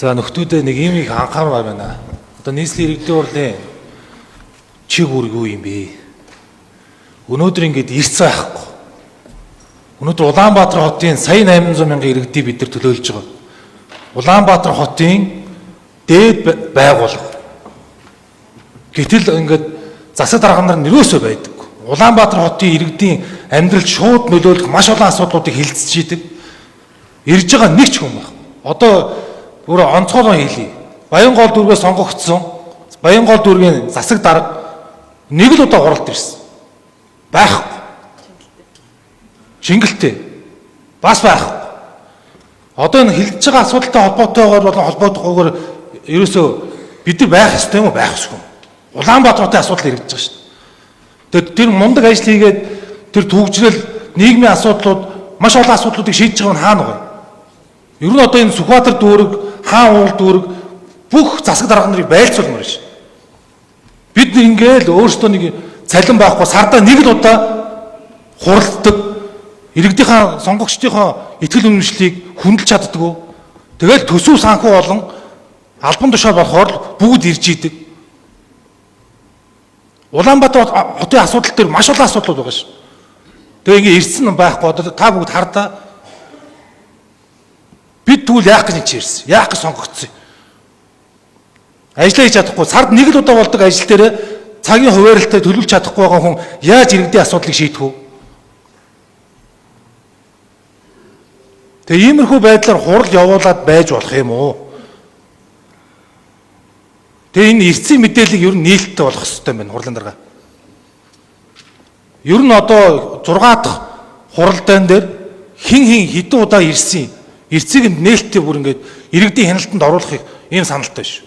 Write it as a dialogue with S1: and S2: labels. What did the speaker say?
S1: За нөхдүүдээ нэг юм их анхаарал байна. Одоо нийслэлийн иргэдийн хурлын чиг үүрэг юу юм бэ? Өнөөдөр ингэж ирц байхгүй. Өнөөдөр Улаанбаатар хотын сая 800 мянган иргэдийг бид нар төлөөлж байгаа. Улаанбаатар хотын дээд байгууллага. Гэтэл ингэж засаг дарга нар нэрөөсөө байдаг. Улаанбаатар хотын иргэдийн амьдралд шууд нөлөөлөх маш олон асуудлуудыг хилцэж идэг. Ирж байгаа нэг ч хүн байна. Одоо өөр онцгойлон хэлье. Баянгол дүүргээс сонгогдсон Баянгол дүүргийн засаг дарга нэг л удаа хуралд ирсэн. Байхгүй. Шингэлтэй. Бас байхгүй. Одоо энэ хилж байгаа асуудалтай холбоотойгоор болон холбоотойгоор ерөөсөө бид нар байх ёстой юм уу, байх ёсгүй юм. Улаанбаатар хотын асуудал хэрэгжиж байгаа шүү дээ. Тэр мундаг ажил хийгээд тэр төвөгжрөл нийгмийн асуудлууд маш олон асуудлуудыг шийдэж байгаа нь хаана вэ? Ер нь одоо энэ Сүхбаатар дүүрэг, Хаан уул дүүрэг бүх засаг дарга нарыг байлцуулмаар ш. Бид ингээл өөрсдөө нэг цалин байхгүй сардаа нэг л удаа хуралддаг, иргэдийнхаа сонгогчдийнхоо итгэл үнэмшлийг хүндэлж чаддаггүй. Тэгэл төсөв санхүү болон албан тушаал болохоор бүгд ирж идэг. Улаанбаатар хотын асуудал дээр маш олон асуудлууд байгаа ш. Тэгээ ингээ ирсэн байхгүй одоо та бүгд хардаа. Бид тэгвэл яах гэж ирсэн? Яах гэж сонгогдсон? Ажиллаа хийж чадахгүй, сард нэг л удаа болдог ажил дээр цагийн хуваарлалтаа төлөвлөж чадахгүй байгаа хүн яаж иргэдийн асуудлыг шийдэх вэ? Тэгээ иймэрхүү байдлаар хурал явуулаад байж болох юм уу? Тэгээ энэ эрсцийн мэдээллийг ер нь нээлттэй болох хэрэгтэй байна хурлын дарга. Ер нь одоо 6 дахь хуралдаан дээр хин хэдэн удаа ирсэн эрсцийг нээлттэй бүр ингээд иргэдийн хяналтанд оруулахыг ийм саналтай шүү.